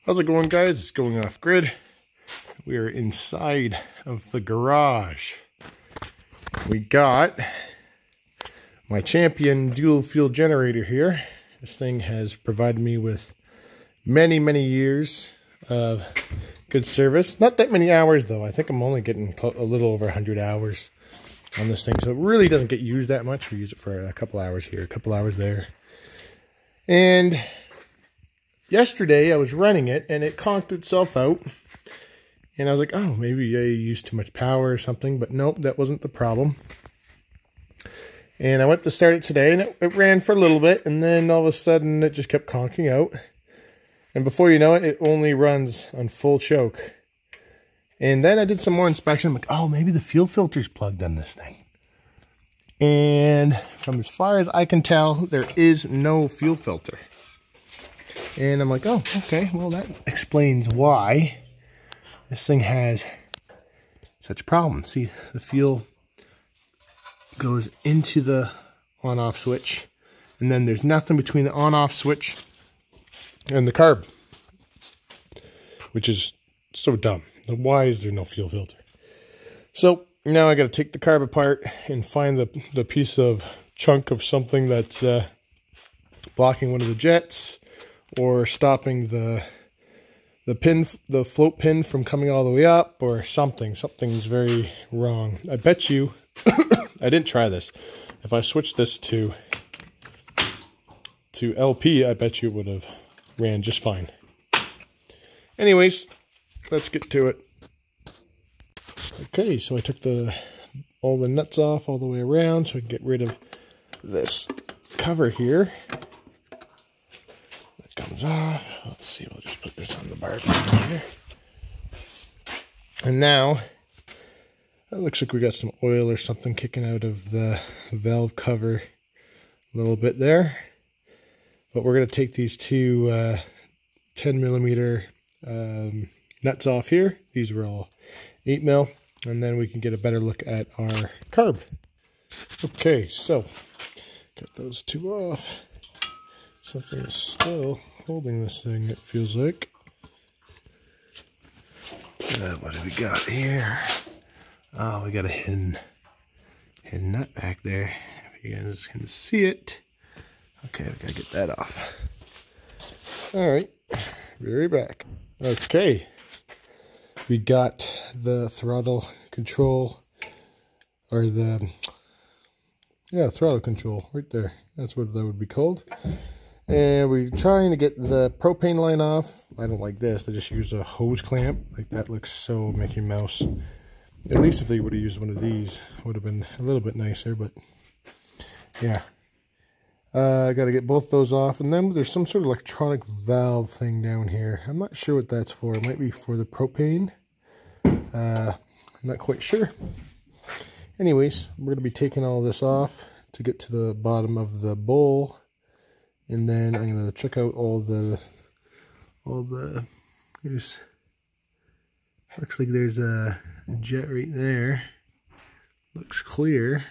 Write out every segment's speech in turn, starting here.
How's it going, guys? It's Going Off Grid. We are inside of the garage. We got my Champion dual fuel generator here. This thing has provided me with many years of good service. Not that many hours though. I think I'm only getting a little over 100 hours on this thing, so it really doesn't get used that much. We use it for a couple hours here, a couple hours there. And yesterday I was running it and it conked itself out, and I was like, oh, maybe I used too much power or something, but nope, that wasn't the problem. And I went to start it today and it ran for a little bit, and then all of a sudden it just kept conking out, and before you know it, it only runs on full choke. And then I did some more inspection. I'm like, oh, maybe the fuel filter's plugged on this thing. And from as far as I can tell, there is no fuel filter. And I'm like, oh, okay, well, that explains why this thing has such problems. See, the fuel goes into the on-off switch, and then there's nothing between the on-off switch and the carb, which is so dumb. Why is there no fuel filter? So now I got to take the carb apart and find the piece of chunk of something that's blocking one of the jets, or stopping the float pin from coming all the way up, or something. Something's very wrong. I bet you, I didn't try this. If I switched this to LP, I bet you it would have ran just fine. Anyways, let's get to it. Okay, so I took all the nuts off all the way around so I can get rid of this cover here. Comes off. Let's see, we'll just put this on the bar here. And now it looks like we got some oil or something kicking out of the valve cover a little bit there. But we're going to take these two 10mm nuts off here. These were all 8mm, and then we can get a better look at our carb. Okay, so got those two off. Something is still holding this thing, it feels like. What do we got here? Oh, we got a hidden nut back there. If you guys can see it. Okay, we gotta get that off. Alright, be right back. Okay, we got the throttle control, or the, yeah, throttle control right there. That's what that would be called. And we're trying to get the propane line off. I don't like this. They just use a hose clamp. Like, that looks so Mickey Mouse. At least if they would have used one of these, it would have been a little bit nicer, but yeah. I got to get both those off. And then there's some sort of electronic valve thing down here. I'm not sure what that's for. It might be for the propane. I'm not quite sure. Anyways, we're going to be taking all this off to get to the bottom of the bowl. And then I'm going to check out all the, looks like there's a jet right there. Looks clear.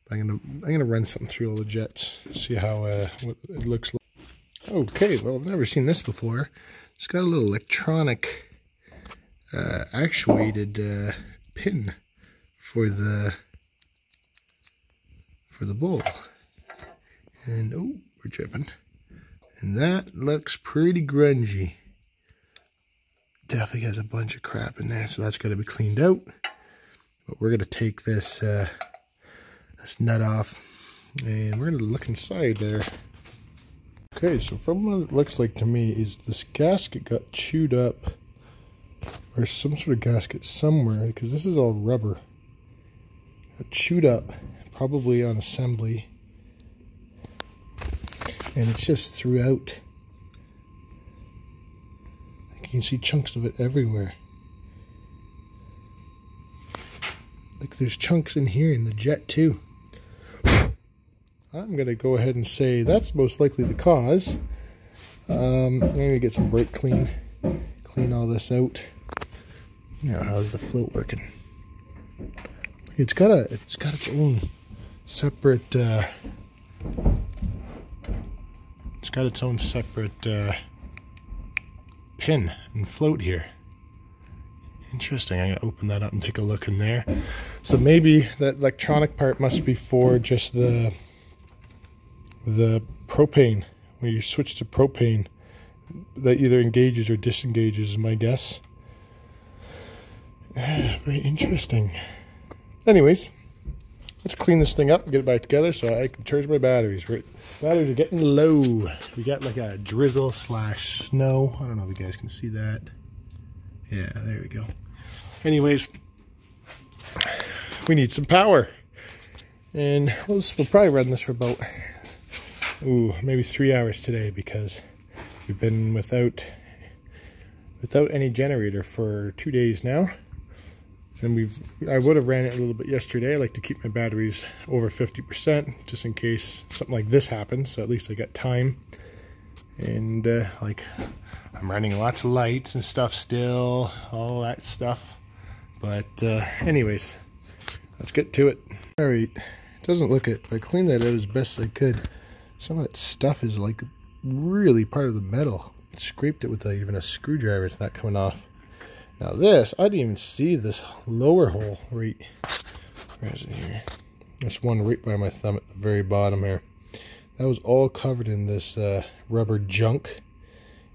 But I'm gonna run something through all the jets, see how what it looks like. Okay, well, I've never seen this before. It's got a little electronic actuated pin for the bowl. And oh, we're tripping. And that looks pretty grungy. Definitely has a bunch of crap in there, so that's got to be cleaned out. But we're gonna take this this nut off, and we're gonna look inside there. Okay, so from what it looks like to me is this gasket got chewed up, or some sort of gasket somewhere, because this is all rubber. Got chewed up, probably on assembly. And it's just throughout. You can see chunks of it everywhere. Like, there's chunks in here in the jet too. I'm going to go ahead and say that's most likely the cause. I'm going to get some brake clean. Clean all this out. Now, how's the float working? It's got its own separate It's got its own separate pin and float here. Interesting. I'm going to open that up and take a look in there. So maybe that electronic part must be for just the propane. When you switch to propane, that either engages or disengages is my guess. Very interesting. Anyways, let's clean this thing up and get it back together so I can charge my batteries. Batteries are getting low. We got like a drizzle / snow. I don't know if you guys can see that. Yeah, there we go. Anyways, we need some power. And we'll probably run this for about, maybe 3 hours today, because we've been without any generator for 2 days now. And I would have ran it a little bit yesterday. I like to keep my batteries over 50% just in case something like this happens. So at least I got time. And like I'm running lots of lights and stuff still, all that stuff. But anyways, let's get to it. All right, it doesn't look it, but I cleaned that out as best I could. Some of that stuff is like really part of the metal. I scraped it with even a screwdriver. It's not coming off. Now this, I didn't even see this lower hole right. Where is it here? There's one right by my thumb at the very bottom here. That was all covered in this rubber junk.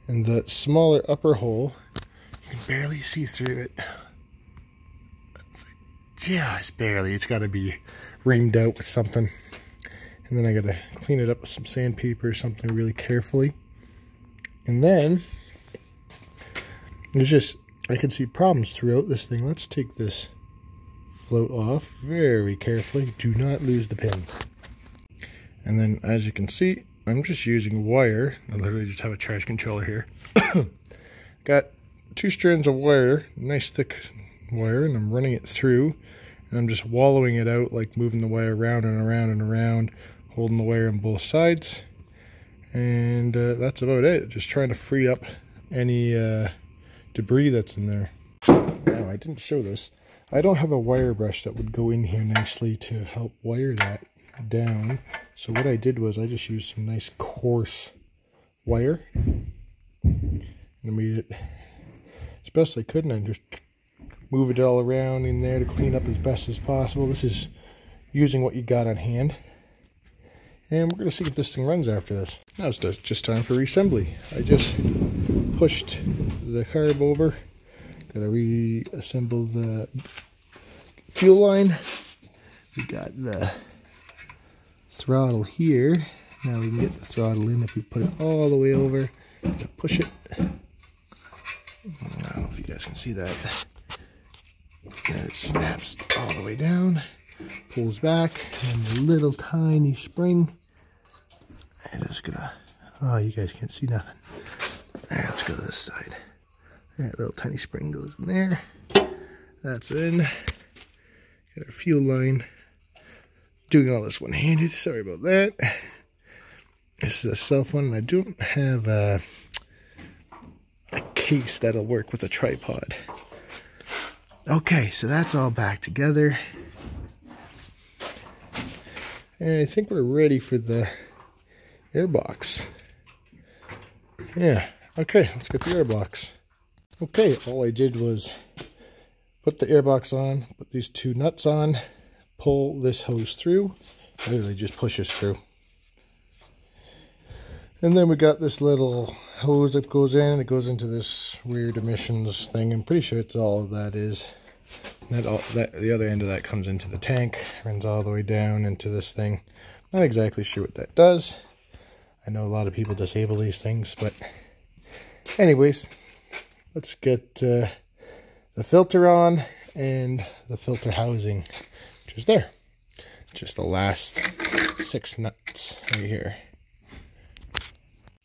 And the smaller upper hole, you can barely see through it. Just barely. It's got to be reamed out with something. And then I got to clean it up with some sandpaper or something really carefully. And then there's just, I can see problems throughout this thing. Let's take this float off very carefully. Do not lose the pin. And then as you can see, I'm just using wire. I literally just have a charge controller here. Got 2 strands of wire, nice thick wire, and I'm running it through. And I'm just wallowing it out, like moving the wire around and around and around, holding the wire on both sides. And that's about it. Just trying to free up any debris that's in there. Now, I didn't show this. I don't have a wire brush that would go in here nicely to help wire that down. So what I did was I just used some nice coarse wire. And I made it as best I could, and I just move it all around in there to clean up as best as possible. This is using what you got on hand. And we're going to see if this thing runs after this. Now it's just time for reassembly. I just pushed the carb over. Got to reassemble the fuel line. We got the throttle here. Now we can get the throttle in if we put it all the way over. Got to push it. I don't know if you guys can see that. And it snaps all the way down, pulls back, and the little tiny spring. I'm just gonna, oh, you guys can't see nothing. There, let's go to this side. That little tiny spring goes in there. That's in. Got our fuel line. Doing all this one-handed, sorry about that. This is a self one, and I don't have a case that'll work with a tripod. Okay, so that's all back together. And I think we're ready for the airbox. Yeah, okay, let's get the airbox. Okay, all I did was put the airbox on, put these 2 nuts on, pull this hose through, literally just pushes through. And then we got this little hose that goes in, it goes into this weird emissions thing. I'm pretty sure it's all that is. The other end of that comes into the tank, runs all the way down into this thing. Not exactly sure what that does. I know a lot of people disable these things, but anyways, let's get the filter on and the filter housing, which is there. Just the last 6 nuts right here.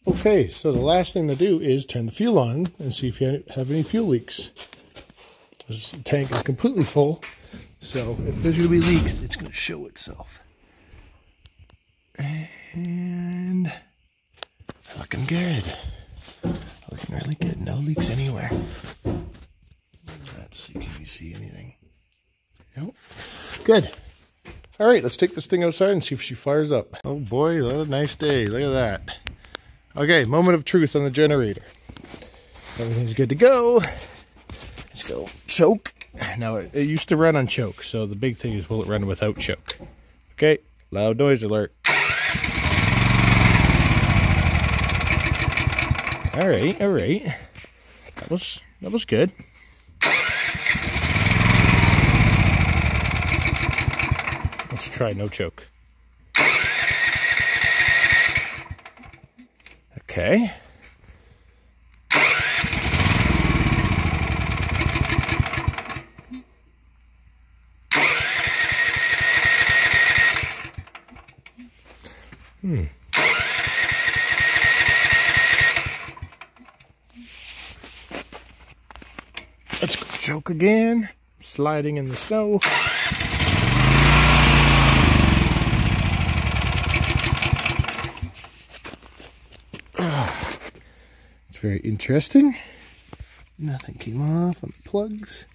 Okay, so the last thing to do is turn the fuel on and see if you have any fuel leaks. This tank is completely full, so if there's going to be leaks, it's going to show itself. And looking good. Looking really good. No leaks anywhere. Let's see, can you see anything? Nope. Good. All right, let's take this thing outside and see if she fires up. Oh boy, what a nice day. Look at that. Okay, moment of truth on the generator. Everything's good to go. Let's go choke. Now it used to run on choke, so the big thing is, will it run without choke? Okay, loud noise alert. All right. That was good. Let's try no choke. Okay. Let's go choke again. Sliding in the snow. It's very interesting. Nothing came off on the plugs.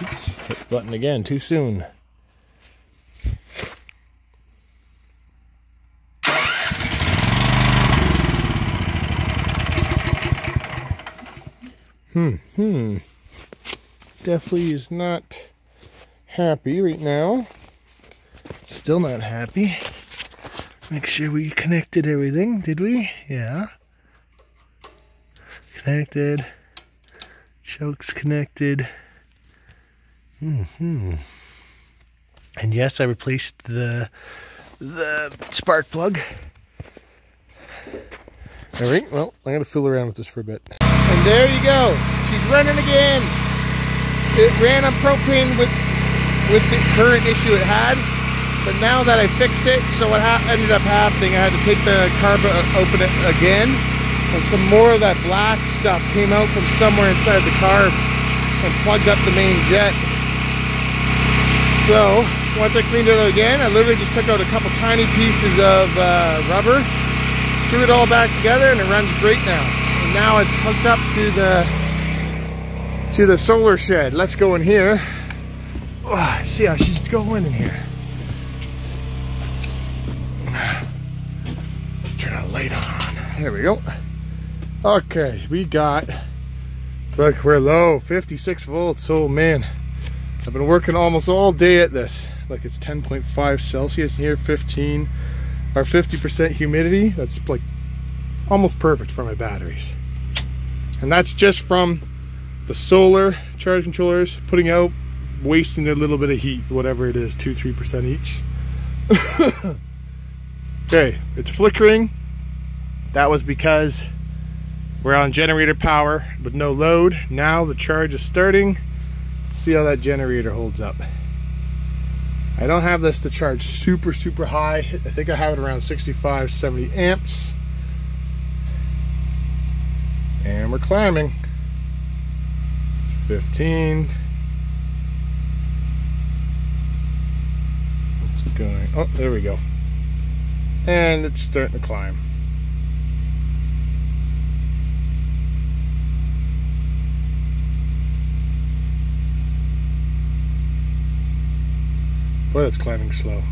Oops, hit the button again too soon. Definitely is not happy right now. Still not happy. Make sure we connected everything, did we? Yeah. Connected. Choke's connected. And yes, I replaced the spark plug. Alright, well, I'm going to fool around with this for a bit. And there you go. She's running again. It ran on propane with the current issue it had. But now that I fix it, so what ended up happening, I had to take the carb, open it again. And some more of that black stuff came out from somewhere inside the car and plugged up the main jet. So, once I cleaned it out again, I literally just took out a couple tiny pieces of rubber, threw it all back together, and it runs great now. And now it's hooked up to the solar shed. Let's go in here. Oh, see how she's going in here. Let's turn our light on. There we go. Okay, we got, look, we're low, 56 volts. Oh man, I've been working almost all day at this. Look, it's 10.5 Celsius here, 50% humidity. That's like almost perfect for my batteries. And that's just from the solar charge controllers putting out, wasting a little bit of heat, whatever it is, 2-3% each. Okay, it's flickering. That was because we're on generator power with no load. Now the charge is starting. Let's see how that generator holds up. I don't have this to charge super high. I think I have it around 65-70 amps. And we're climbing. 15. It's going, oh, there we go. And it's starting to climb. Boy, that's climbing slow.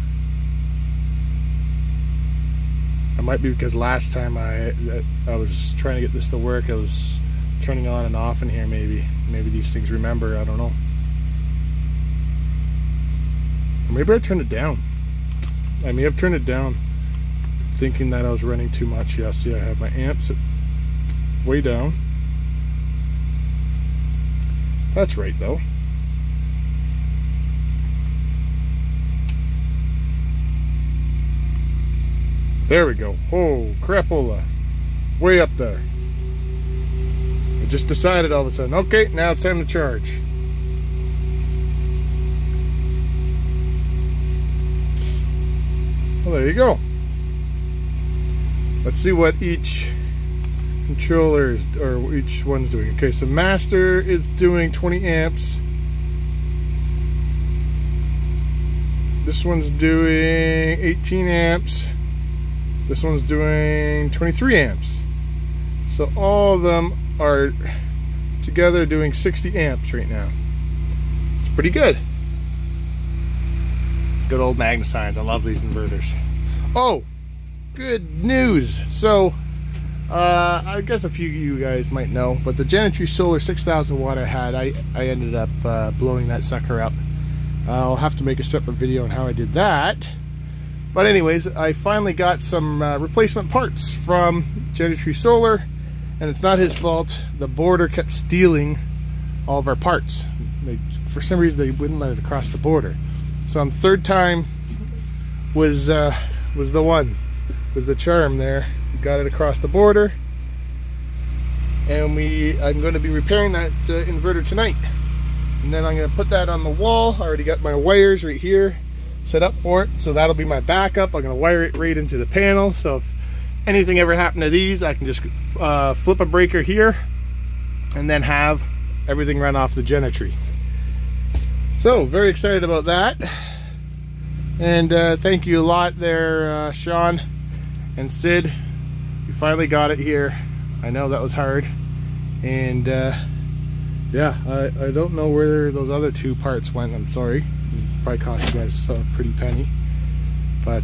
It might be because last time I was trying to get this to work, I was turning on and off in here. Maybe these things remember. I don't know. Or maybe I turned it down. I may have turned it down, thinking that I was running too much. Yeah, see, I have my amps way down. That's right, though. There we go. Oh, crapola. Way up there. I just decided all of a sudden, okay, now it's time to charge. Well, there you go. Let's see what each controller is, or each one's doing. Okay, so master is doing 20 amps. This one's doing 18 amps. This one's doing 23 amps. So all of them are together doing 60 amps right now. It's pretty good. Good old Magna Science. I love these inverters. Oh, good news. So, I guess a few of you guys might know, but the Gen3 Solar 6000 watt I had, I ended up blowing that sucker up. I'll have to make a separate video on how I did that. But anyways, I finally got some replacement parts from Gen3 Solar, and it's not his fault. The border kept stealing all of our parts. For some reason, they wouldn't let it across the border. So on the third time was the charm there. We got it across the border, and I'm going to be repairing that inverter tonight. And then I'm going to put that on the wall. I already got my wires right here set up for it, so that'll be my backup. I'm going to wire it right into the panel, so if anything ever happened to these, I can just flip a breaker here and then have everything run off the Gen3. So very excited about that, and thank you a lot there, Sean and Sid. You finally got it here. I know that was hard, and yeah, I don't know where those other two parts went. I'm sorry. It probably cost you guys a pretty penny, but